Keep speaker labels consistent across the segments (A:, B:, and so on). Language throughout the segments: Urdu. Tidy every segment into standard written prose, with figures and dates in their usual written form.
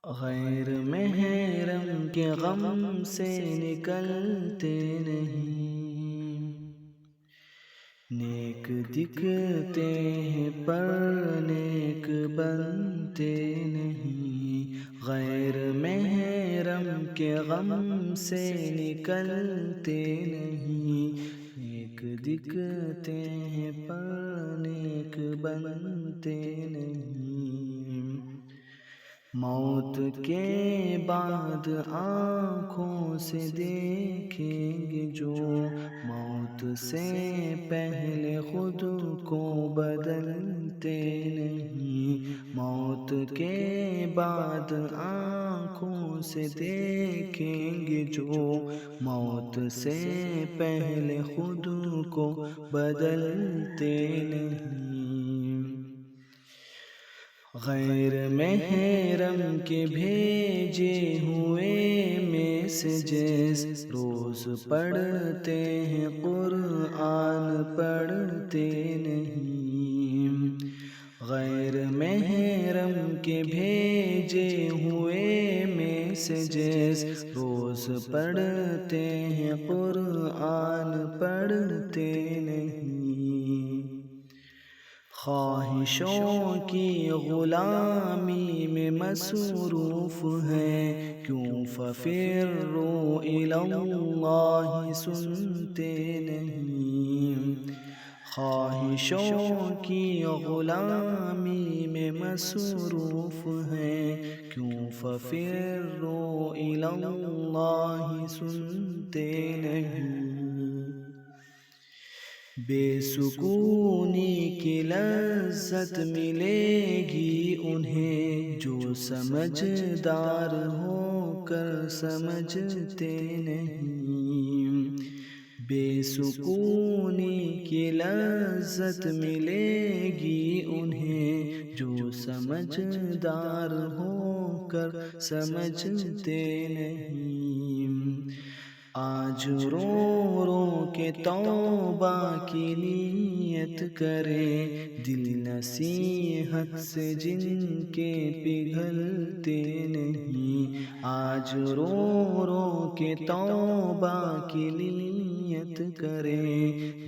A: غیر محرم کے غم سے نکلتے نہیں، نیک دکھتے ہیں پر نیک بنتے نہیں، غیر محرم کے غم سے نکلتے نہیں، نیک دکھتے ہیں پر نیک بنتے نہیں۔ موت کے بعد آنکھوں سے دیکھیں گے جو، موت سے پہلے خود کو بدلتے نہیں، موت کے بعد آنکھوں سے دیکھیں گے جو، موت سے پہلے خود کو بدلتے نہیں۔ غیر محرم کے بھیجے ہوئے میسیجز روز پڑھتے ہیں، قرآن پڑھتے نہیں، غیر محرم کے بھیجے ہوئے میسیجز روز پڑھتے ہیں، قرآن پڑھتے نہیں۔ خواہشوں کی غلامی میں مصروف ہیں، کیوں ففروا الی اللہ سنتے نہیں، خواہشوں کی غلامی میں مصروف ہیں، کیوں ففروا الی اللہ سنتے نہیں۔ بے سکونی کی لذت ملے گی انہیں، جو سمجھدار ہو کر سمجھتے نہیں، بے سکونی کی لذت ملے گی انہیں، جو سمجھدار ہو کر سمجھتے نہیں۔ آج رو رو کے توبہ کی نیت کرے، دل نصیحت سے جن کے پگھلتے نہیں، آج رو رو کے توبہ کی نیت کرے،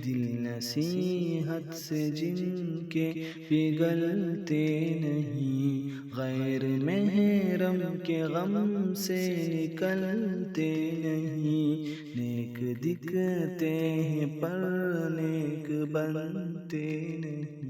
A: دل نصیحت سے جن کے پگھلتے نہیں، غیر محرم کے غم سے نکلتے نہیں، نیک دکھتے ہیں پر نیک بنتے نہیں۔